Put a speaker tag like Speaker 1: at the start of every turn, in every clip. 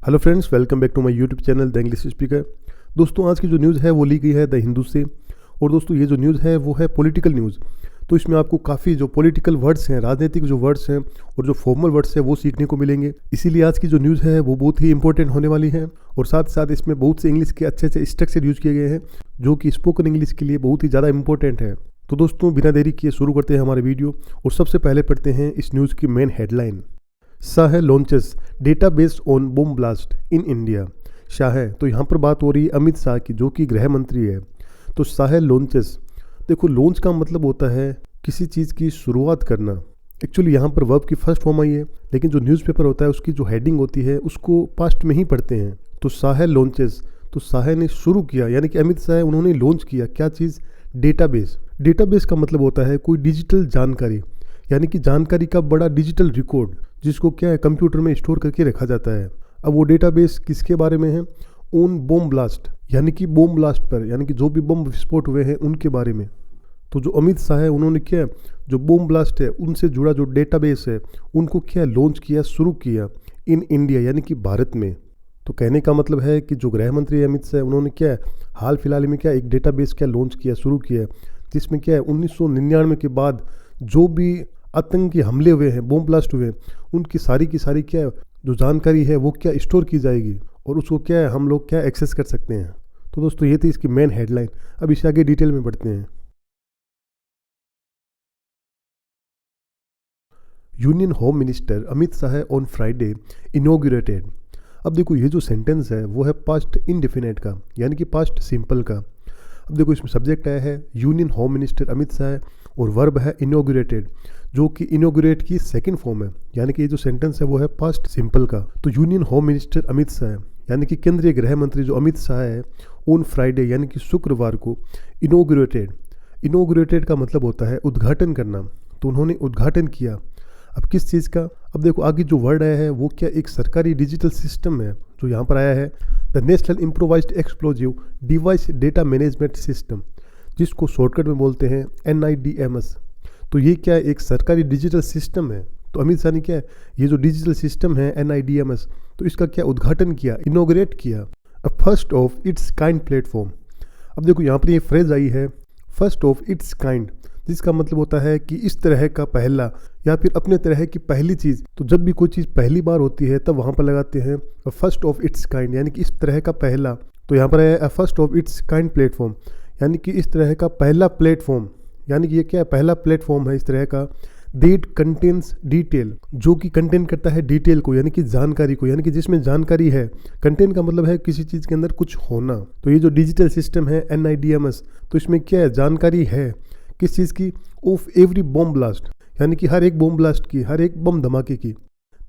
Speaker 1: Hello friends, welcome back to my YouTube channel the English speaker. दोस्तों, आज की जो न्यूज़ है वो ली गई है द हिंदू से। और दोस्तों, ये जो न्यूज़ है वो है पॉलिटिकल न्यूज़। तो इसमें आपको काफ़ी जो पॉलिटिकल वर्ड्स हैं, राजनीतिक जो वर्ड्स हैं और जो फॉर्मल वर्ड्स हैं वो सीखने को मिलेंगे। इसीलिए आज की जो न्यूज़ है वो बहुत ही इंपॉर्टेंट होने वाली है। और साथ साथ इसमें बहुत से इंग्लिश के अच्छे अच्छे स्ट्रक्चर यूज किए गए हैं जो कि स्पोकन इंग्लिश के लिए बहुत ही ज़्यादा इंपॉर्टेंट है। तो दोस्तों, बिना देरी किए शुरू करते हैं हमारे वीडियो। और सबसे पहले पढ़ते हैं इस न्यूज़ की main headline. Shah launches database on bomb blast in India. Shah, तो यहाँ पर बात हो रही है अमित शाह की, जो कि गृह मंत्री है। तो शाह लॉन्चेस, देखो लॉन्च का मतलब होता है किसी चीज़ की शुरुआत करना। एक्चुअली यहाँ पर वर्ब की फर्स्ट फॉर्म आई है, लेकिन जो न्यूज़पेपर होता है उसकी जो हेडिंग होती है उसको पास्ट में ही पढ़ते हैं। तो शाह लॉन्चेस, तो शाह ने शुरू किया, यानी कि अमित शाह उन्होंने लॉन्च किया क्या चीज़? डेटाबेस। डेटाबेस का मतलब होता है कोई डिजिटल जानकारी, यानी कि जानकारी का बड़ा डिजिटल रिकॉर्ड जिसको क्या है कंप्यूटर में स्टोर करके रखा जाता है। अब वो डेटाबेस किसके बारे में है? ऑन बम ब्लास्ट, यानी कि बम ब्लास्ट पर, यानी कि जो भी बम विस्फोट हुए हैं उनके बारे में। तो जो अमित शाह है उन्होंने क्या, जो बम ब्लास्ट है उनसे जुड़ा जो डेटाबेस है उनको क्या लॉन्च किया, शुरू किया इन इंडिया, यानी कि भारत में। तो कहने का मतलब है कि जो गृह मंत्री अमित शाह उन्होंने क्या हाल फिलहाल में क्या एक डेटाबेस क्या लॉन्च किया, शुरू किया, जिसमें क्या है 1999 के बाद जो भी आतंकी हमले हुए हैं, बम ब्लास्ट हुए, उनकी सारी की सारी क्या जो जानकारी है वो क्या स्टोर की जाएगी और उसको क्या है हम लोग क्या एक्सेस कर सकते हैं। तो दोस्तों, ये थी इसकी मेन हेडलाइन। अब इसे आगे डिटेल में बढ़ते हैं। Union home minister Amit Shah on Friday inaugurated. अब देखो, ये जो सेंटेंस है वो है पास्ट इंडेफिनेट का, यानी कि पास्ट सिंपल का। अब देखो, इसमें सब्जेक्ट आया है union home minister Amit Shah और वर्ब है इनॉग्रेटेड, जो कि इनॉग्रेट की सेकंड फॉर्म है, यानी कि ये जो सेंटेंस है वो है पास्ट सिंपल का। तो union home minister Amit Shah, यानी कि केंद्रीय गृह मंत्री जो अमित शाह है, ऑन फ्राइडे यानी कि शुक्रवार को इनॉग्रेटेड। इनॉग्रेटेड का मतलब होता है उद्घाटन करना। तो उन्होंने उद्घाटन किया। अब किस चीज़ का? अब देखो, आगे जो वर्ड आया है वो क्या एक सरकारी डिजिटल सिस्टम है जो यहाँ पर आया है, the national improvised explosive device data management system, जिसको शॉर्टकट में बोलते हैं NIDMS। तो ये क्या एक सरकारी डिजिटल सिस्टम है। तो अमित शाह ने क्या ये जो डिजिटल सिस्टम है NIDMS, तो इसका क्या उद्घाटन किया, इनॉग्रेट किया। A first of its kind platform. अब देखो, यहाँ पर ये फ्रेज आई है फर्स्ट ऑफ इट्स काइंड, जिसका मतलब होता है कि इस तरह का पहला या फिर अपने तरह की पहली चीज़। तो जब भी कोई चीज़ पहली बार होती है तब वहाँ पर लगाते हैं फर्स्ट ऑफ इट्स काइंड, यानी कि इस तरह का पहला। तो यहाँ पर है first of its kind platform, यानी कि इस तरह का पहला प्लेटफॉर्म, यानी कि ये क्या पहला प्लेटफॉर्म है इस तरह का। दैट कंटेन्स डिटेल, जो कि कंटेन करता है डिटेल को, यानी कि जानकारी को, यानी कि जिसमें जानकारी है। कंटेन का मतलब है किसी चीज़ के अंदर कुछ होना। तो ये जो डिजिटल सिस्टम है NIDMS, तो इसमें क्या है जानकारी है किस चीज़ की? ऑफ एवरी बम ब्लास्ट, यानी कि हर एक बम ब्लास्ट की, हर एक बम धमाके की।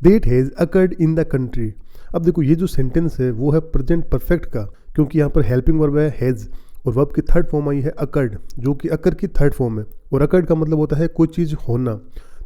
Speaker 1: That has occurred in the country. अब देखो, ये जो सेंटेंस है वो है प्रेजेंट परफेक्ट का, क्योंकि यहाँ पर हेल्पिंग वर्ब है हैज़ और वर्ब की थर्ड फॉर्म आई है अकर्ड, जो कि अकर की थर्ड फॉर्म है। और अकर्ड का मतलब होता है कोई चीज़ होना।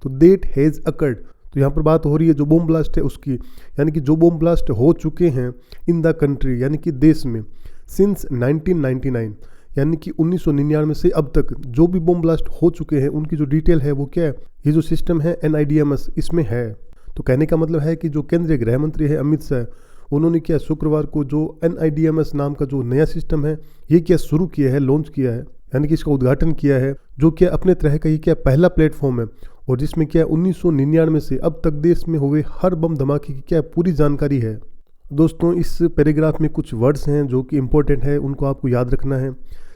Speaker 1: तो दैट हैज़ अकर्ड, तो यहाँ पर बात हो रही है जो बम ब्लास्ट है उसकी, यानी कि जो बम ब्लास्ट हो चुके हैं इन द कंट्री, यानी कि देश में, सिंस 1999, यानी कि 1999 से अब तक जो भी बम ब्लास्ट हो चुके हैं उनकी जो डिटेल है वो क्या है ये जो सिस्टम है NIDMS इसमें है। तो कहने का मतलब है कि जो केंद्रीय गृह मंत्री है अमित शाह, उन्होंने क्या शुक्रवार को जो NIDMS नाम का जो नया सिस्टम है ये क्या शुरू किया है, लॉन्च किया है, यानी कि इसका उद्घाटन किया है, जो क्या अपने तरह का ये क्या पहला प्लेटफॉर्म है और जिसमें क्या 1999 से अब तक देश में हुए हर बम धमाके की क्या पूरी जानकारी है। दोस्तों, इस पैराग्राफ में कुछ वर्ड्स हैं जो कि इंपॉर्टेंट है, उनको आपको याद रखना है।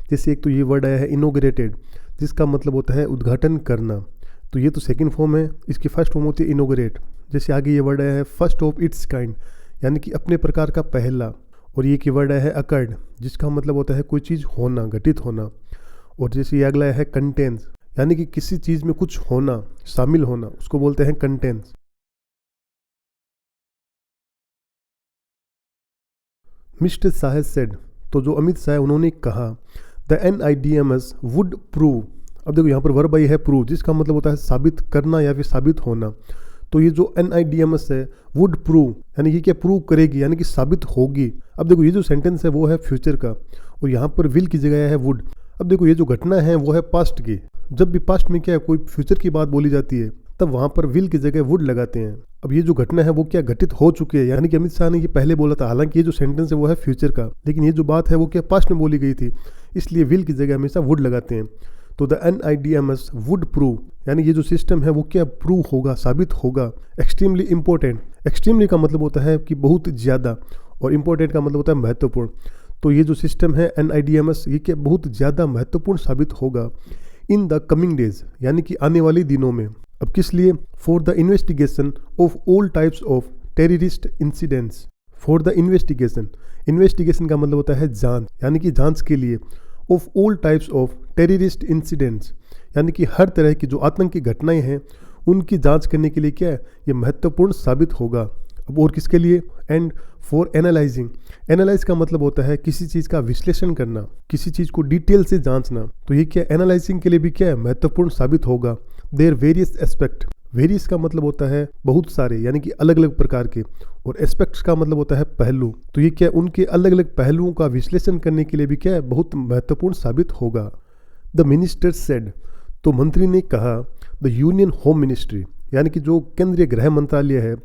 Speaker 1: जैसे एक तो ये वर्ड आया है इनॉग्रेटेड, जिसका मतलब होता है उद्घाटन करना। तो ये तो सेकंड फॉर्म है, इसकी फर्स्ट फॉर्म होती है इनॉग्रेट। जैसे आगे ये वर्ड आया है फर्स्ट ऑफ इट्स काइंड, यानी कि अपने प्रकार का पहला। और ये की वर्ड आया है अकर्ड, जिसका मतलब होता है कोई चीज़ होना, घटित होना। और जैसे ये अगला है कंटेंस, यानी कि किसी चीज़ में कुछ होना, शामिल होना, उसको बोलते हैं कंटेंस। मिस्टर शाह सेड, तो जो अमित शाह उन्होंने कहा द NIDMS वुड प्रूव। अब देखो, यहाँ पर वर्ब आई है प्रूव, जिसका मतलब होता है साबित करना या फिर साबित होना। तो ये जो NIDMS है वुड प्रूव, यानी कि क्या प्रूव करेगी, यानी कि साबित होगी। अब देखो, ये जो सेंटेंस है वो है फ्यूचर का और यहाँ पर विल की जगह है वुड। अब देखो, ये जो घटना है वो है पास्ट की। जब भी पास्ट में क्या है कोई फ्यूचर की बात बोली जाती है तब वहाँ पर विल की जगह वुड लगाते हैं। अब ये जो घटना है वो क्या घटित हो चुकी है, यानी कि अमित शाह ने ये पहले बोला था। हालांकि ये जो सेंटेंस है वो है फ्यूचर का, लेकिन ये जो बात है वो क्या पास्ट में बोली गई थी, इसलिए विल की जगह हमेशा वुड लगाते हैं। तो द NIDMS वुड प्रूव, यानी ये जो सिस्टम है वो क्या प्रूव होगा, साबित होगा। एक्सट्रीमली इंपॉर्टेंट, एक्सट्रीमली का मतलब होता है कि बहुत ज़्यादा, और इम्पोर्टेंट का मतलब होता है महत्वपूर्ण। तो ये जो सिस्टम है NIDMS ये क्या बहुत ज़्यादा महत्वपूर्ण साबित होगा इन द कमिंग डेज, यानी कि आने वाले दिनों में। अब किस लिए? For the investigation of all types of terrorist incidents. For the investigation, investigation का मतलब होता है जांच, यानी कि जांच के लिए। Of all types of terrorist incidents, यानी कि हर तरह की जो आतंकी घटनाएं हैं उनकी जांच करने के लिए क्या है ये महत्वपूर्ण साबित होगा। अब और किसके लिए? एंड फॉर एनालाइजिंग, एनालाइज का मतलब होता है किसी चीज़ का विश्लेषण करना, किसी चीज़ को डिटेल से जांचना। तो ये क्या एनालाइजिंग के लिए भी क्या है महत्वपूर्ण साबित होगा। देयर वेरियस एस्पेक्ट, वेरियस का मतलब होता है बहुत सारे, यानी कि अलग अलग प्रकार के, और एस्पेक्ट्स का मतलब होता है पहलू। तो ये क्या उनके अलग अलग पहलुओं का विश्लेषण करने के लिए भी क्या है बहुत महत्वपूर्ण साबित होगा। द मिनिस्टर सेड, तो मंत्री ने कहा, द यूनियन होम मिनिस्ट्री, यानी कि जो केंद्रीय गृह मंत्रालय है,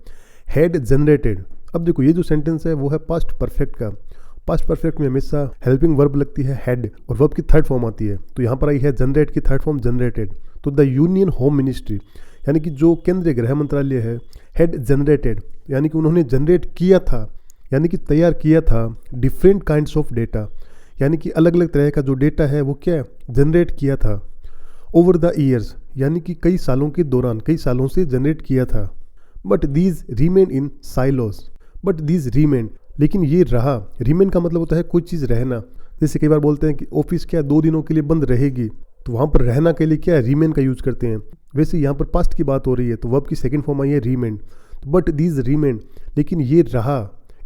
Speaker 1: हैड जनरेटेड। अब देखो ये जो सेंटेंस है वो है पास्ट परफेक्ट का। पास्ट परफेक्ट में हमेशा हेल्पिंग वर्ब लगती है हैड, और वर्ब की थर्ड फॉर्म आती है। तो यहाँ पर आई है जनरेट की थर्ड फॉर्म जनरेटेड। तो द यूनियन होम मिनिस्ट्री, यानी कि जो केंद्रीय गृह मंत्रालय है, हैड जनरेटेड, यानी कि उन्होंने जनरेट किया था, यानी कि तैयार किया था डिफरेंट काइंड्स ऑफ डेटा, यानी कि अलग अलग तरह का जो डेटा है वो क्या जनरेट किया था। ओवर द ईयर्स, यानी कि कई सालों के दौरान, कई सालों से जनरेट किया था। But these Riemann in silos, but these Riemann, लेकिन ये रहा। रीमेन का मतलब होता है कोई चीज़ रहना। जैसे कई बार बोलते हैं कि ऑफिस क्या 2 दिनों के लिए बंद रहेगी, तो वहाँ पर रहना के लिए क्या रीमेन का यूज करते हैं। वैसे यहाँ पर पास्ट की बात हो रही है तो वर्ब की सेकंड फॉर्म आई है रीमेन। बट दीज रीमेन, लेकिन ये रहा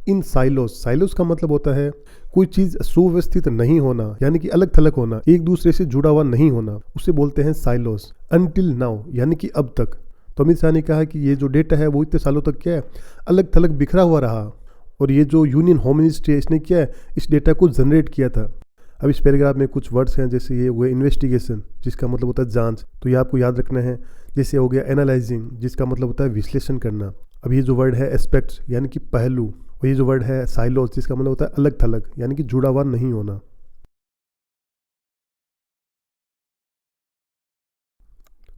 Speaker 1: इन साइलोस। साइलोस का मतलब होता है कोई चीज़ सुव्यवस्थित नहीं होना, यानी कि अलग थलग होना, एक दूसरे से जुड़ा हुआ नहीं होना, उसे बोलते हैं साइलोस। अनटिल नाउ, यानी कि अब तक। तो अमित शाह ने कहा कि ये जो डेटा है वो इतने सालों तक क्या है अलग थलग बिखरा हुआ रहा, और ये जो यूनियन होम मिनिस्ट्री है इसने क्या है इस डेटा को जनरेट किया था। अब इस पैराग्राफ में कुछ वर्ड्स हैं, जैसे ये हुए इन्वेस्टिगेशन जिसका मतलब होता है जांच, तो ये आपको याद रखना है। जैसे हो गया एनालाइजिंग जिसका मतलब होता है विश्लेषण करना। अब ये जो वर्ड है एस्पेक्ट्स, यानी कि पहलू, और ये जो वर्ड है साइलोस जिसका मतलब होता है अलग थलग, यानी कि जुड़ा हुआ नहीं होना।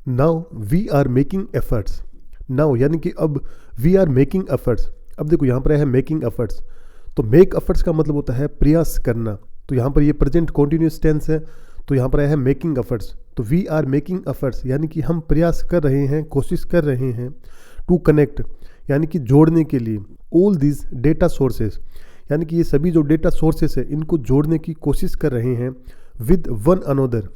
Speaker 1: Now we are making efforts, now यानी कि अब वी आर मेकिंग एफर्ट्स। अब देखो यहाँ पर है मेकिंग एफर्ट्स, तो मेक एफर्ट्स का मतलब होता है प्रयास करना। तो यहाँ पर ये प्रेजेंट कॉन्टिन्यूस टेंस है, तो यहाँ पर आया है मेकिंग एफर्ट्स। तो वी आर मेकिंग एफर्ट्स, यानी कि हम प्रयास कर रहे हैं, कोशिश कर रहे हैं। टू कनेक्ट, यानी कि जोड़ने के लिए। ऑल दिस डेटा सोर्सेस, यानी कि ये सभी जो डेटा सोर्सेस है इनको जोड़ने की कोशिश कर रहे हैं। विद वन अनोदर,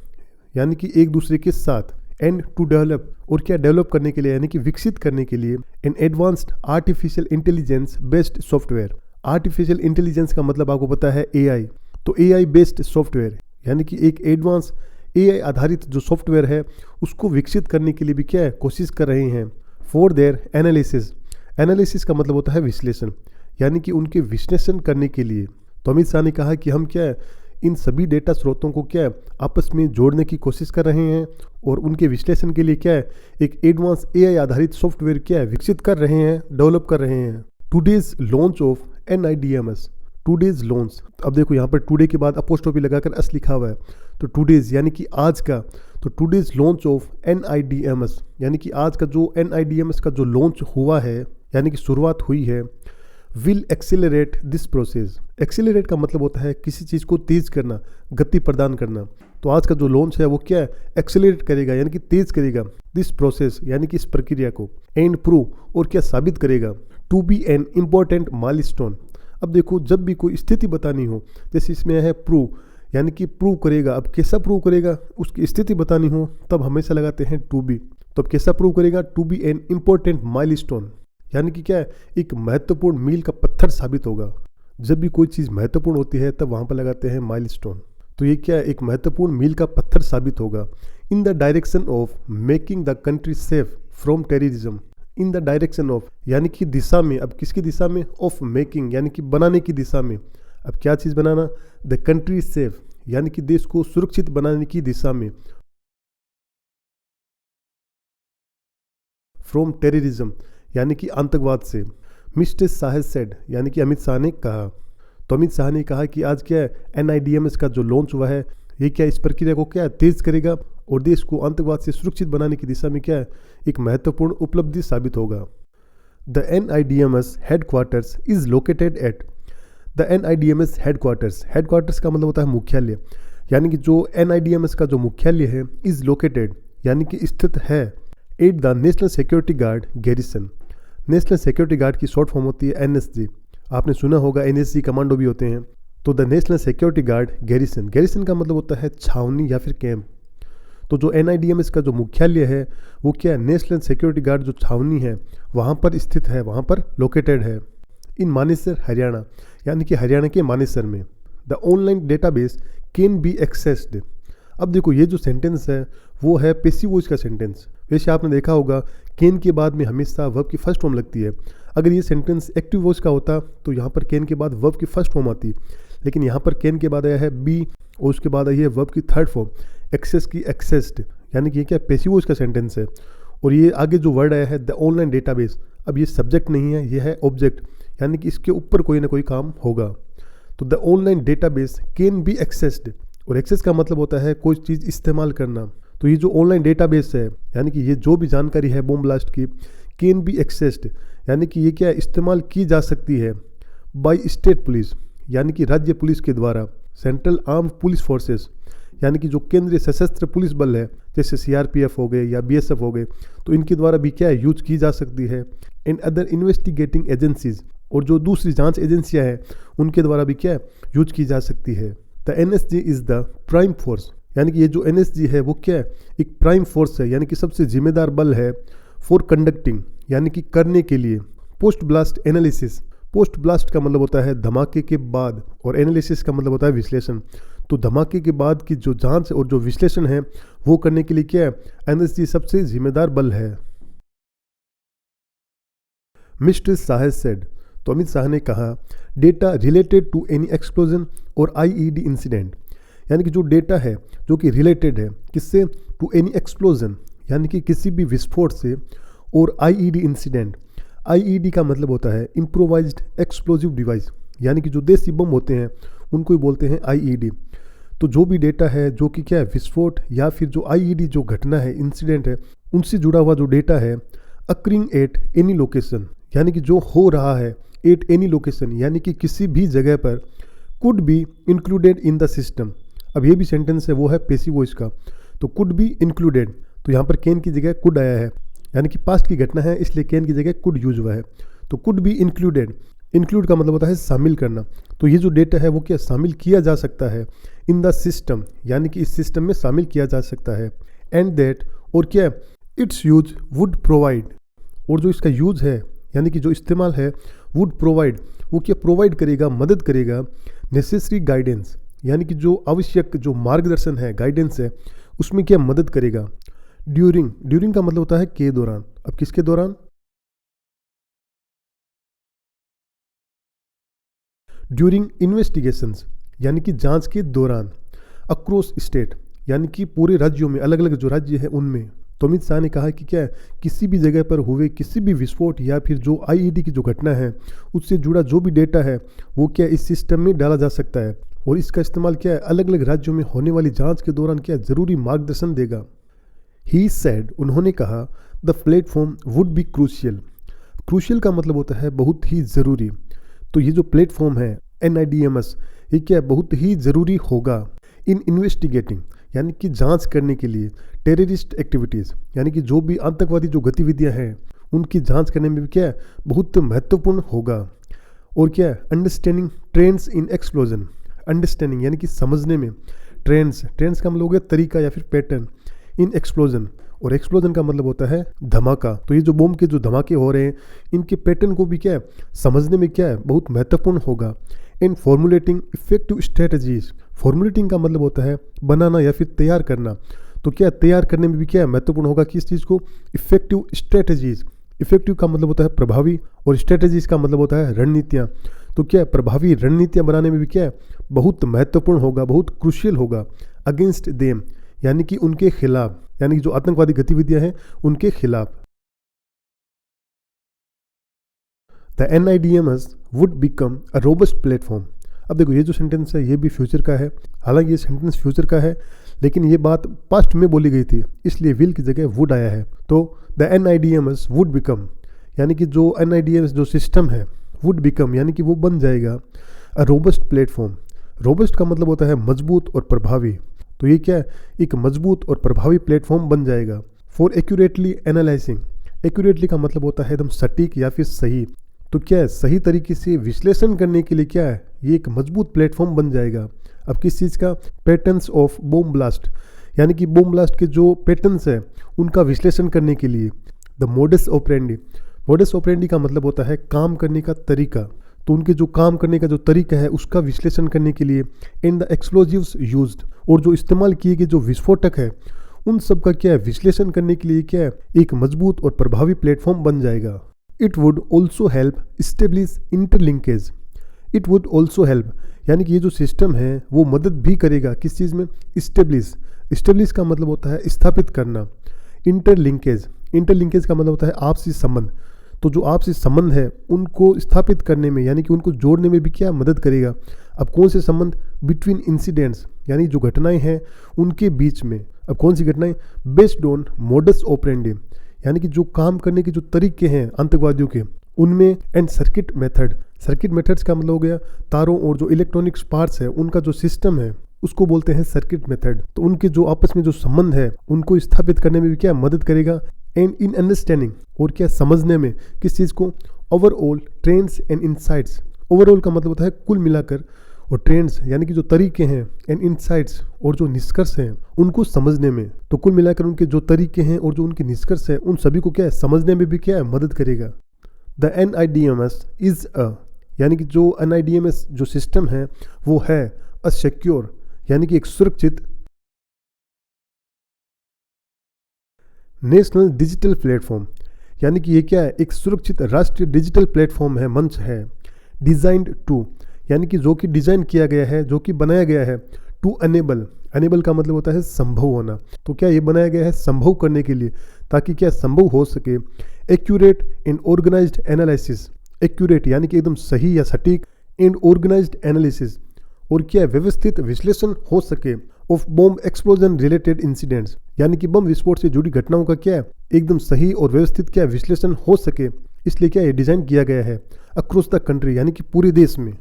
Speaker 1: यानी कि एक दूसरे के साथ। एंड टू डेवलप, और क्या डेवलप करने के लिए, यानी कि विकसित करने के लिए। N advanced artificial intelligence based software. Artificial intelligence का मतलब आपको पता है AI, तो AI बेस्ड सॉफ्टवेयर, यानी कि एक एडवांस AI आधारित जो सॉफ्टवेयर है उसको विकसित करने के लिए भी क्या है कोशिश कर रहे हैं। फॉर देयर एनालिसिस, एनालिसिस का मतलब होता है विश्लेषण, यानी कि उनके विश्लेषण करने के लिए। तो अमित शाह ने कहा कि हम क्या है इन सभी डेटा स्रोतों को क्या है आपस में जोड़ने की कोशिश कर रहे हैं, और उनके विश्लेषण के लिए क्या है एक एडवांस AI आधारित सॉफ्टवेयर क्या है विकसित कर रहे हैं, डेवलप कर रहे हैं। Today's launch of NIDMS, today's launch. अब देखो यहाँ पर टुडे के बाद अपोस्ट्रोफी लगाकर एस लिखा हुआ है, तो टूडेज यानी कि आज का। तो टूडेज लॉन्च ऑफ NIDMS, यानी कि आज का जो NIDMS का जो लॉन्च हुआ है, यानी कि शुरुआत हुई है। Will accelerate this process, accelerate का मतलब होता है किसी चीज़ को तेज करना, गति प्रदान करना। तो आज का जो लॉन्च है वो क्या है एक्सेलरेट करेगा, यानी कि तेज करेगा दिस प्रोसेस, यानी कि इस प्रक्रिया को। एंड प्रूव, और क्या साबित करेगा। To be an important milestone. अब देखो जब भी कोई स्थिति बतानी हो, जैसे इसमें है प्रूव, यानी कि प्रूव करेगा। अब कैसा प्रूव करेगा, उसकी स्थिति बतानी हो तब हमेशा लगाते हैं टू बी। तो अब कैसा प्रूव करेगा, to be an important milestone, यानी कि क्या है एक महत्वपूर्ण मील का पत्थर साबित होगा। जब भी कोई चीज़ महत्वपूर्ण होती है तब वहाँ पर लगाते हैं माइलस्टोन। तो ये क्या है एक महत्वपूर्ण मील का पत्थर साबित होगा। In the direction of making the country safe from terrorism, in the direction of यानी कि दिशा में। अब किसकी दिशा में, ऑफ मेकिंग यानी कि बनाने की दिशा में। अब क्या चीज़ बनाना, द कंट्री सेफ यानी कि देश को सुरक्षित बनाने की दिशा में। फ्रॉम टेररिज्म यानी कि आतंकवाद से। मिस्टर शाह सेड यानी कि अमित शाह ने कहा। तो अमित शाह ने कहा कि आज क्या है NIDMS का जो लॉन्च हुआ है ये क्या इस प्रक्रिया को क्या तेज करेगा और देश को आतंकवाद से सुरक्षित बनाने की दिशा में क्या है एक महत्वपूर्ण उपलब्धि साबित होगा। The NIDMS headquarters is located at the NIDMS headquarters का मतलब होता है मुख्यालय, यानी कि जो NIDMS का जो मुख्यालय है इज लोकेटेड यानी कि स्थित है at the national security guard garrison. National security guard की शॉर्ट फॉर्म होती है NSG। आपने सुना होगा NSG कमांडो भी होते हैं। तो the national security guard garrison का मतलब होता है छावनी या फिर कैंप। तो जो NIDMS का जो मुख्यालय है वो क्या है नेशनल सिक्योरिटी गार्ड जो छावनी है वहाँ पर स्थित है, वहाँ पर लोकेटेड है इन मानेसर हरियाणा, यानी कि हरियाणा के मानेसर में। The online database can be accessed. अब देखो ये जो सेंटेंस है वो है पैसिव वॉइस का सेंटेंस। वैसे आपने देखा होगा कैन के बाद में हमेशा वर्ब की फर्स्ट फॉर्म लगती है। अगर ये सेंटेंस एक्टिव वॉइस का होता तो यहाँ पर कैन के बाद वर्ब की फर्स्ट फॉर्म आती, लेकिन यहाँ पर कैन के बाद आया है बी और उसके बाद आई है वर्ब की थर्ड फॉर्म एक्सेस की एक्सेस्ड, यानी कि ये क्या पैसिव वॉइस का सेंटेंस है। और ये आगे जो वर्ड आया है द ऑनलाइन डेटाबेस, अब ये सब्जेक्ट नहीं है, ये है ऑब्जेक्ट, यानी कि इसके ऊपर कोई ना कोई काम होगा। तो the online database can be accessed, और एक्सेस का मतलब होता है कोई चीज़ इस्तेमाल करना। तो ये जो ऑनलाइन डेटाबेस है यानी कि ये जो भी जानकारी है बॉम्ब ब्लास्ट की कैन बी एक्सेस्ड, यानी कि ये क्या इस्तेमाल की जा सकती है बाय स्टेट पुलिस, यानी कि राज्य पुलिस के द्वारा, सेंट्रल आर्म्ड पुलिस फोर्सेस, यानी कि जो केंद्रीय सशस्त्र पुलिस बल है जैसे CRPF हो गए या BSF हो गए, तो इनके द्वारा भी क्या है यूज की जा सकती है। एंड अदर इन्वेस्टिगेटिंग एजेंसीज, और जो दूसरी जांच एजेंसियां हैं उनके द्वारा भी क्या यूज की जा सकती है। The NSG is the prime force, यानी कि ये जो NSG है वो क्या है एक प्राइम फोर्स है, यानी कि सबसे जिम्मेदार बल है फॉर कंडक्टिंग, यानी कि करने के लिए post blast analysis. Post blast का मतलब होता है धमाके के बाद, और एनालिसिस का मतलब होता है विश्लेषण। तो धमाके के बाद की जो जांच और जो विश्लेषण है वो करने के लिए क्या है NSG सबसे जिम्मेदार बल है। मिस्टर शाह सेड, तो अमित शाह ने कहा data related to any explosion और IED इंसिडेंट, यानी कि जो डेटा है जो कि रिलेटेड है किससे टू एनी एक्सप्लोजन, यानी कि किसी भी विस्फोट से, और IED इंसिडेंट। IED का मतलब होता है इम्प्रोवाइज्ड एक्सप्लोजिव डिवाइस, यानी कि जो देसी बम होते हैं उनको ही बोलते हैं IED। तो जो भी डेटा है जो कि क्या है विस्फोट या फिर जो IED जो घटना है इंसिडेंट है उनसे जुड़ा हुआ जो डेटा है अक्रिंग एट एनी लोकेशन, यानी कि जो हो रहा है एट एनी लोकेशन, यानी कि किसी भी जगह पर, could be included in the system. अब ये भी सेंटेंस है वो है पैसिव वॉइस का। तो कुड बी इंक्लूडेड, तो यहाँ पर कैन की जगह कुड आया है, यानी कि पास्ट की घटना है इसलिए कैन की जगह कुड यूज हुआ है। तो कुड बी इंक्लूडेड, इंक्लूड का मतलब होता है शामिल करना। तो ये जो डेटा है वो क्या शामिल किया जा सकता है इन द सिस्टम, यानी कि इस सिस्टम में शामिल किया जा सकता है। एंड दैट, और क्या इट्स यूज वुड प्रोवाइड, और जो इसका यूज है यानी कि जो इस्तेमाल है वुड प्रोवाइड, वो क्या प्रोवाइड करेगा, मदद करेगा नेसेसरी गाइडेंस, यानी कि जो आवश्यक जो मार्गदर्शन है गाइडेंस है उसमें क्या मदद करेगा। ड्यूरिंग का मतलब होता है के दौरान। अब किसके दौरान, ड्यूरिंग इन्वेस्टिगेशंस, यानी कि जांच के दौरान। अक्रॉस स्टेट, यानी कि पूरे राज्यों में, अलग अलग जो राज्य है उनमें। तो अमित शाह ने कहा कि क्या है किसी भी जगह पर हुए किसी भी विस्फोट या फिर जो IED की जो घटना है उससे जुड़ा जो भी डेटा है वो क्या इस सिस्टम में डाला जा सकता है, और इसका इस्तेमाल क्या है अलग अलग राज्यों में होने वाली जांच के दौरान क्या जरूरी मार्गदर्शन देगा। ही सेड, उन्होंने कहा the platform would be crucial. Crucial का मतलब होता है बहुत ही ज़रूरी। तो ये जो प्लेटफॉर्म है NIDMS ये क्या बहुत ही ज़रूरी होगा इन इन्वेस्टिगेटिंग, यानी कि जांच करने के लिए, टेररिस्ट एक्टिविटीज़, यानी कि जो भी आतंकवादी जो गतिविधियां हैं उनकी जांच करने में भी क्या बहुत महत्वपूर्ण होगा। और क्या understanding trends in explosion, understanding यानी कि समझने में, ट्रेंड्स का मतलब हो गया तरीका या फिर पैटर्न, इन एक्सप्लोजन, और एक्सप्लोजन का मतलब होता है धमाका। तो ये जो बम के जो धमाके हो रहे हैं इनके पैटर्न को भी क्या समझने में क्या बहुत महत्वपूर्ण होगा। इन फॉर्मुलेटिंग इफेक्टिव स्ट्रेटजीज, फॉर्मुलेटिंग का मतलब होता है बनाना या फिर तैयार करना। तो क्या तैयार करने में भी क्या महत्वपूर्ण होगा किस चीज़ को, इफेक्टिव स्ट्रेटजीज। इफेक्टिव का मतलब होता है प्रभावी, और स्ट्रेटजीज का मतलब होता है रणनीतियाँ। तो क्या प्रभावी रणनीतियाँ बनाने में भी क्या बहुत महत्वपूर्ण होगा, बहुत क्रूशियल होगा। अगेंस्ट देम, यानी कि उनके खिलाफ, यानी कि जो आतंकवादी गतिविधियां हैं उनके खिलाफ। The NIDMS would become a robust platform. अब देखो ये जो सेंटेंस है ये भी फ्यूचर का है, हालांकि ये सेंटेंस फ्यूचर का है लेकिन ये बात पास्ट में बोली गई थी, इसलिए विल की जगह वुड आया है। तो द NIDMS वुड बिकम, यानी कि जो NIDMS जो सिस्टम है वुड बिकम यानी कि वो बन जाएगा अ रोबस्ट प्लेटफॉर्म। रोबस्ट का मतलब होता है मजबूत और प्रभावी, तो ये क्या है, एक मजबूत और प्रभावी प्लेटफॉर्म बन जाएगा। फॉर एक्यूरेटली एनालाइजिंग, एक्यूरेटली का मतलब होता है एकदम सटीक या फिर सही, तो क्या है, सही तरीके से विश्लेषण करने के लिए क्या है, ये एक मजबूत प्लेटफॉर्म बन जाएगा। अब किस चीज़ का, पैटर्न्स ऑफ बॉम्ब ब्लास्ट, यानी कि बॉम्ब ब्लास्ट के जो पैटर्न्स है उनका विश्लेषण करने के लिए। The modus operandi, modus operandi का मतलब होता है काम करने का तरीका, तो उनके जो काम करने का जो तरीका है उसका विश्लेषण करने के लिए। एंड द एक्सप्लोजिव्स यूज्ड, और जो इस्तेमाल किए गए जो विस्फोटक है उन सब का क्या है, विश्लेषण करने के लिए क्या है, एक मजबूत और प्रभावी प्लेटफॉर्म बन जाएगा। It would also help establish interlinkage, it would also help यानी कि ये जो सिस्टम है वो मदद भी करेगा किस चीज़ में, इस्टेब्लिश, इस्टेब्लिश का मतलब होता है स्थापित करना। इंटरलिंकेज, इंटरलिंकेज का मतलब होता है आपसी संबंध, तो जो आपसी संबंध है उनको स्थापित करने में यानी कि उनको जोड़ने में भी क्या मदद करेगा। अब कौन से संबंध, बिटवीन इंसिडेंट्स यानी जो घटनाएं हैं उनके बीच में। अब कौन सी घटनाएं, बेस्ड ऑन मोडस ऑपरेंडी यानी कि जो काम करने के जो तरीके हैं आतंकवादियों के उनमें। And circuit method, circuit methods का मतलब हो गया तारों और जो इलेक्ट्रॉनिक्स पार्ट्स है उनका जो सिस्टम है उसको बोलते हैं सर्किट मेथड। तो उनके जो आपस में जो संबंध है उनको स्थापित करने में भी क्या मदद करेगा। एंड इन अंडरस्टैंडिंग, और क्या समझने में, किस चीज़ को, overall trends and insights. Overall का मतलब होता है कुल मिलाकर, और ट्रेंड्स यानी कि जो तरीके हैं, एंड इनसाइट्स और जो निष्कर्ष हैं उनको समझने में। तो कुल मिलाकर उनके जो तरीके हैं और जो उनके निष्कर्ष हैं उन सभी को क्या है समझने में भी क्या है मदद करेगा। द NIDMS इज़ अ, यानी कि जो NIDMS जो सिस्टम है वो है अ सिक्योर यानी कि एक सुरक्षित नेशनल डिजिटल प्लेटफॉर्म, यानी कि ये क्या है, एक सुरक्षित राष्ट्रीय डिजिटल प्लेटफॉर्म है, मंच है। डिजाइंड टू, यानी कि जो कि डिज़ाइन किया गया है, जो कि बनाया गया है। टू अनेबल, अनेबल का मतलब होता है संभव होना, तो क्या ये बनाया गया है संभव करने के लिए, ताकि क्या संभव हो सके। Accurate and organised analysis, accurate यानी कि एकदम सही या सटीक, एंड ऑर्गेनाइज्ड एनालिसिस और क्या व्यवस्थित विश्लेषण हो सके। Of bomb explosion related incidents, यानी कि बम विस्फोट से जुड़ी घटनाओं का क्या है एकदम सही और व्यवस्थित क्या विश्लेषण हो सके, इसलिए क्या ये डिज़ाइन किया गया है अक्रॉस द कंट्री यानी कि पूरे देश में।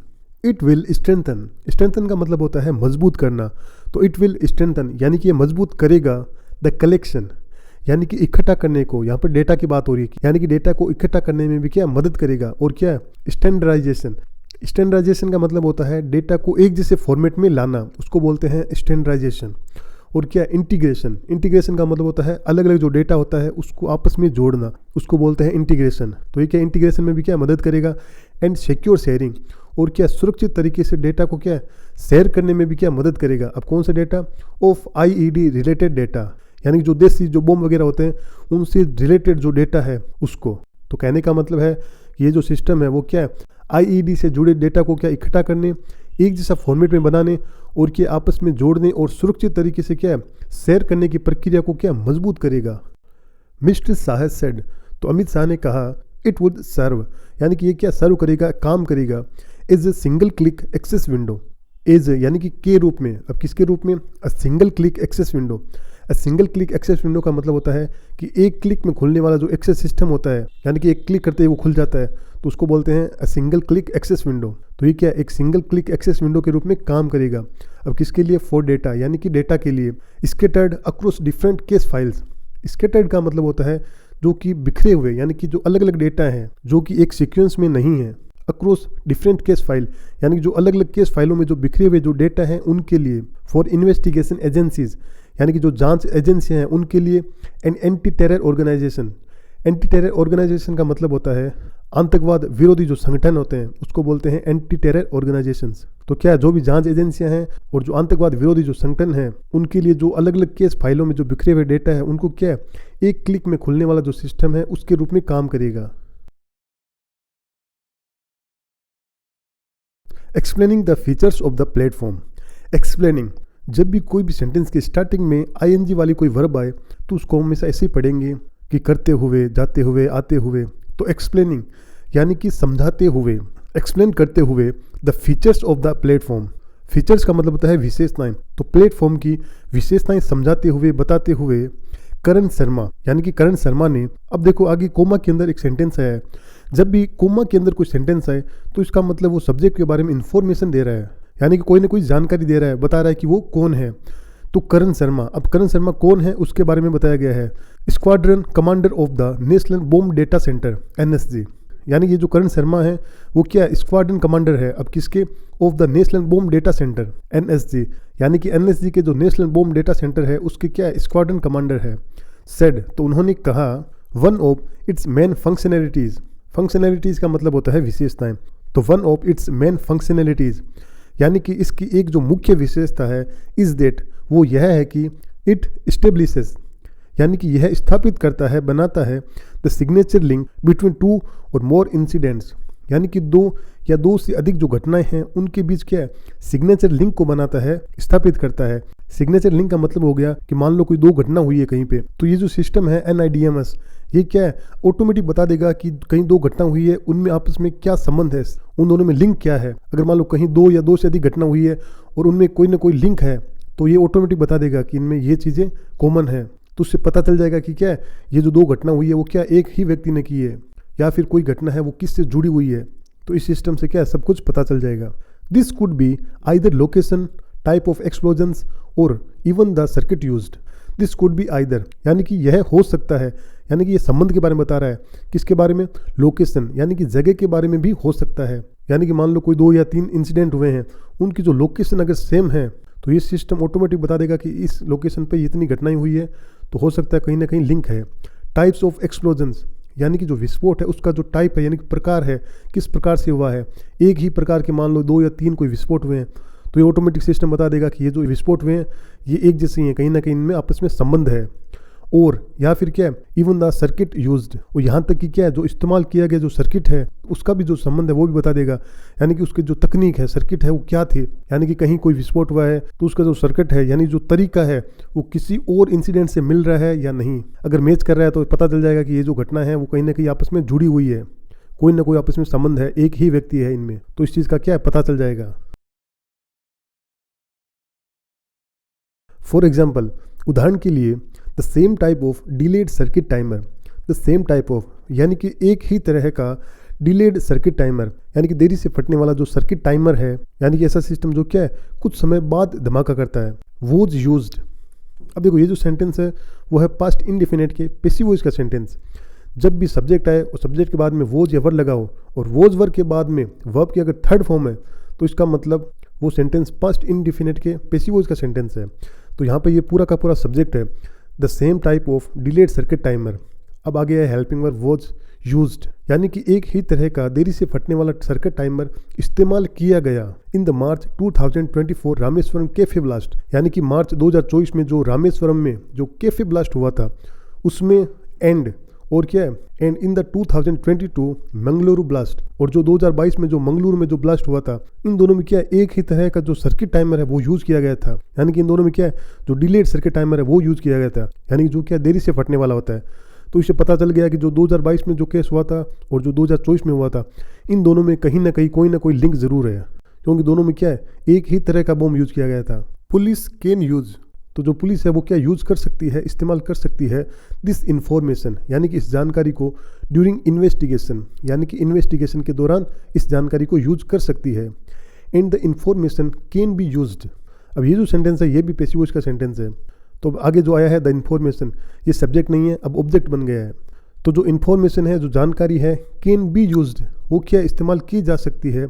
Speaker 1: इट विल स्ट्रेंथन, स्ट्रेंथन का मतलब होता है मजबूत करना, तो इट विल स्ट्रेंथन यानी कि ये मजबूत करेगा द कलेक्शन, यानी कि इकट्ठा करने को, यहाँ पर डेटा की बात हो रही है, यानी कि डेटा को इकट्ठा करने में भी क्या मदद करेगा। और क्या स्टैंडर्डाइजेशन, स्टैंडर्डाइजेशन का मतलब होता है डेटा को एक जैसे फॉर्मेट में लाना, उसको बोलते हैं स्टैंडर्डाइजेशन। और क्या इंटीग्रेशन, इंटीग्रेशन का मतलब होता है अलग अलग जो डेटा होता है उसको आपस में जोड़ना, उसको बोलते हैं इंटीग्रेशन। तो ये क्या इंटीग्रेशन में भी क्या मदद करेगा। एंड सिक्योर शेयरिंग, और क्या सुरक्षित तरीके से डेटा को क्या शेयर करने में भी क्या मदद करेगा। अब कौन सा data, of IED related data, यानी कि जो देसी जो बम वगैरह होते हैं उनसे रिलेटेड जो डेटा है उसको। तो कहने का मतलब है कि ये जो सिस्टम है वो क्या IED से जुड़े डेटा को क्या इकट्ठा करने, एक जैसा फॉर्मेट में बनाने और क्या आपस में जोड़ने और सुरक्षित तरीके से क्या शेयर करने की प्रक्रिया को क्या मजबूत करेगा। मिस्टर शाह सेड, तो अमित शाह ने कहा, इट वुड सर्व, यानी कि ये क्या सर्व करेगा, काम करेगा। As a single click access window, as यानी कि के रूप में, अब किसके रूप में, a single click access window. A single click access window का मतलब होता है कि एक क्लिक में खुलने वाला जो एक्सेस सिस्टम होता है, यानी कि एक क्लिक करते ही वो खुल जाता है, तो उसको बोलते हैं a single click access window. तो ये क्या एक सिंगल क्लिक एक्सेस विंडो के रूप में काम करेगा। अब किसके लिए, फॉर डेटा, यानी कि डेटा के लिए। Scattered across different case files, scattered का मतलब होता है जो कि बिखरे हुए, यानी कि जो अलग अलग डेटा हैं जो कि एक सीक्वेंस में नहीं है। अक्रॉस डिफरेंट केस फाइल, यानी कि जो अलग अलग केस फाइलों में जो बिखरे हुए जो डेटा हैं उनके लिए। फॉर इन्वेस्टिगेशन एजेंसीज, यानी कि जो जांच एजेंसियां हैं उनके लिए। And anti terror organisation, anti terror organisation का मतलब होता है आतंकवाद विरोधी जो संगठन होते हैं उसको बोलते हैं एंटी टेरर ऑर्गेनाइजेशंस। तो क्या जो भी जांच एजेंसियां हैं और जो आतंकवाद विरोधी जो संगठन हैं उनके लिए जो अलग अलग केस फाइलों में जो बिखरे हुए डेटा है उनको क्या एक क्लिक में खुलने वाला जो सिस्टम है उसके रूप में काम करेगा। Explaining the features of the platform, explaining, जब भी कोई भी सेंटेंस के स्टार्टिंग में ING वाली कोई वर्ब आए तो उसको हमेशा ऐसे ही पढ़ेंगे कि करते हुए, जाते हुए, आते हुए। तो एक्सप्लेनिंग यानी कि समझाते हुए, एक्सप्लेन करते हुए the features of the platform. Features का मतलब होता है विशेषताएं, तो प्लेटफॉर्म की विशेषताएं समझाते हुए, बताते हुए करण शर्मा, यानी कि करण शर्मा ने। अब देखो आगे कोमा के अंदर एक सेंटेंस है, जब भी कोमा के अंदर कोई सेंटेंस है तो इसका मतलब वो सब्जेक्ट के बारे में इंफॉर्मेशन दे रहा है, यानी कि कोई ना कोई जानकारी दे रहा है, बता रहा है कि वो कौन है। तो करण शर्मा, अब करण शर्मा कौन है उसके बारे में बताया गया है, squadron commander of the national bomb data centre NSG, यानी ये जो करण शर्मा है वो क्या स्क्वाड्रन कमांडर है, अब किसके, of the national bomb data centre NSG, यानी कि NSG के जो नेशनल बॉम्ब डेटा सेंटर है उसके क्या स्क्वाड्रन कमांडर है। सेड, तो उन्होंने कहा, one of its main functionalities, functionalities का मतलब होता है विशेषताएं, तो one of its main functionalities, यानी कि इसकी एक जो मुख्य विशेषता है इज दैट, वो यह है कि इट स्टेब्लिशेस, यानी कि यह स्थापित करता है, बनाता है the signature link between two और मोर इंसिडेंट्स, यानी कि दो या दो से अधिक जो घटनाएं हैं उनके बीच क्या है सिग्नेचर लिंक को बनाता है, स्थापित करता है। सिग्नेचर लिंक का मतलब हो गया कि मान लो कोई दो घटना हुई है कहीं पे, तो ये जो सिस्टम है NIDMS, ये क्या है ऑटोमेटिक बता देगा कि कहीं दो घटना हुई है, उनमें आपस में क्या संबंध है, उन दोनों में लिंक क्या है। अगर मान लो कहीं दो या दो से अधिक घटना हुई है और उनमें कोई ना कोई लिंक है, तो ये ऑटोमेटिक बता देगा कि इनमें ये चीज़ें कॉमन है, तो उससे पता चल जाएगा कि क्या है ये जो दो घटना हुई है वो क्या एक ही व्यक्ति ने की है, या फिर कोई घटना है वो किससे जुड़ी हुई है, तो इस सिस्टम से क्या है सब कुछ पता चल जाएगा। This could be either location, type of explosions और even the circuit used. This could be either, यानी कि यह हो सकता है, यानी कि ये संबंध के बारे में बता रहा है, किसके बारे में, लोकेशन, यानी कि जगह के बारे में भी हो सकता है, यानी कि मान लो कोई 2 या 3 इंसिडेंट हुए हैं, उनकी जो लोकेशन अगर सेम है तो ये सिस्टम ऑटोमेटिक बता देगा कि इस लोकेशन पे इतनी घटनाएं हुई है, तो हो सकता है कहीं ना कहीं लिंक है। टाइप्स ऑफ एक्सप्लोजन्स, यानी कि जो विस्फोट है उसका जो टाइप है यानी कि प्रकार है, किस प्रकार से हुआ है, एक ही प्रकार के मान लो 2 या 3 कोई विस्फोट हुए हैं, तो ये ऑटोमेटिक सिस्टम बता देगा कि ये जो विस्फोट हुए हैं ये एक जैसे ही हैं, कहीं ना कहीं इनमें आपस में संबंध है। और या फिर क्या है इवन द सर्किट यूज्ड, और यहाँ तक कि क्या है जो इस्तेमाल किया गया जो सर्किट है उसका भी जो संबंध है वो भी बता देगा, यानी कि उसकी जो तकनीक है, सर्किट है वो क्या थे, यानी कि कहीं कोई विस्फोट हुआ है तो उसका जो सर्किट है यानी जो तरीका है वो किसी और इंसिडेंट से मिल रहा है या नहीं। अगर मैच कर रहा है तो पता चल जाएगा कि ये जो घटना है वो कहीं ना कहीं आपस में जुड़ी हुई है, कोई ना कोई आपस में संबंध है, एक ही व्यक्ति है इनमें, तो इस चीज़ का क्या है पता चल जाएगा। फॉर एग्जाम्पल, उदाहरण के लिए the same type of delayed circuit timer, the same type of यानी कि एक ही तरह का डिलेड सर्किट टाइमर, यानी कि देरी से फटने वाला जो सर्किट टाइमर है, यानी कि ऐसा सिस्टम जो क्या है कुछ समय बाद धमाका करता है, वॉज यूज्ड। अब देखो ये जो सेंटेंस है वो है पास्ट इंडेफिनिट के पैसिव वॉइस का सेंटेंस। जब भी सब्जेक्ट आए और सब्जेक्ट के बाद में वॉज या वर्ब लगाओ और वॉज वर्ब के बाद में वर्ब की अगर थर्ड फॉर्म है तो इसका मतलब वो सेंटेंस पास्ट इंडेफिनिट के पैसिव वॉइस का सेंटेंस है। तो यहाँ पे ये पूरा का पूरा सब्जेक्ट है the same type of delayed circuit timer. अब आगे है हेल्पिंग वर्ब वॉज यूज्ड, यानी कि एक ही तरह का देरी से फटने वाला सर्किट टाइमर इस्तेमाल किया गया in the March 2024 Rameswaram cafe blast, यानी कि मार्च 2024 में जो रामेश्वरम में जो कैफे ब्लास्ट हुआ था उसमें, एंड और क्या है and in the 2022 Mangaluru blast, और जो 2022 में जो मंगलुरु में जो ब्लास्ट हुआ था, इन दोनों में क्या है एक ही तरह का जो सर्किट टाइमर है वो यूज़ किया गया था, यानी कि इन दोनों में क्या है जो डिलेड सर्किट टाइमर है वो यूज़ किया गया था, यानी कि जो क्या देरी से फटने वाला होता है। तो इससे पता चल गया कि जो 2022 में जो केस हुआ था और जो 2024 में हुआ था, इन दोनों में कहीं ना कहीं कोई ना कोई लिंक ज़रूर है, क्योंकि दोनों में क्या है एक ही तरह का बॉम्ब यूज़ किया गया था। पुलिस कैन यूज़, तो जो पुलिस है वो क्या यूज़ कर सकती है, इस्तेमाल कर सकती है दिस इन्फॉर्मेशन, यानी कि इस जानकारी को ड्यूरिंग इन्वेस्टिगेशन, यानी कि इन्वेस्टिगेशन के दौरान इस जानकारी को यूज कर सकती है। And the information can be used, अब ये जो सेंटेंस है ये भी पैसिव वॉइस का सेंटेंस है। तो आगे जो आया है द इन्फॉर्मेशन, ये सब्जेक्ट नहीं है, अब ऑब्जेक्ट बन गया है। तो जो इन्फॉर्मेशन है जो जानकारी है कैन बी यूज्ड, वो क्या इस्तेमाल की जा सकती है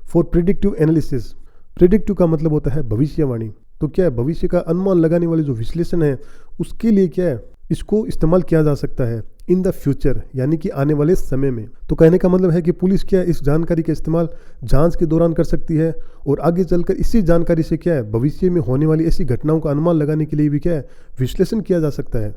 Speaker 1: फॉर प्रिडिक्टिव एनालिसिस। प्रिडिक्टिव का मतलब होता है भविष्यवाणी, तो क्या है भविष्य का अनुमान लगाने वाले जो विश्लेषण है उसके लिए क्या है इसको इस्तेमाल किया जा सकता है इन द फ्यूचर, यानी कि आने वाले समय में। तो कहने का मतलब है कि पुलिस क्या है इस जानकारी का इस्तेमाल जांच के दौरान कर सकती है और आगे चलकर इसी जानकारी से क्या है भविष्य में होने वाली ऐसी घटनाओं का अनुमान लगाने के लिए भी क्या है विश्लेषण किया जा सकता है।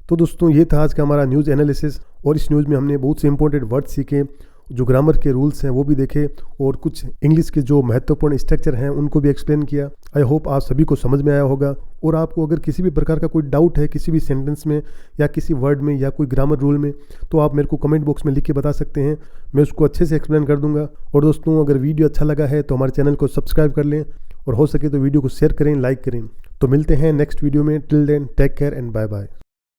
Speaker 1: तो दोस्तों ये था आज का हमारा न्यूज़ एनालिसिस, और इस न्यूज़ में हमने बहुत से इंपॉर्टेंट वर्ड सीखे जो ग्रामर के रूल्स हैं वो भी देखे और कुछ इंग्लिश के जो महत्वपूर्ण स्ट्रक्चर हैं उनको भी एक्सप्लेन किया। आई होप आप सभी को समझ में आया होगा। और आपको अगर किसी भी प्रकार का कोई डाउट है किसी भी सेंटेंस में या किसी वर्ड में या कोई ग्रामर रूल में, तो आप मेरे को कमेंट बॉक्स में लिख के बता सकते हैं, मैं उसको अच्छे से एक्सप्लेन कर दूंगा। और दोस्तों, अगर वीडियो अच्छा लगा है तो हमारे चैनल को सब्सक्राइब कर लें और हो सके तो वीडियो को शेयर करें, लाइक करें। तो मिलते हैं नेक्स्ट वीडियो में। Till then take care and bye bye.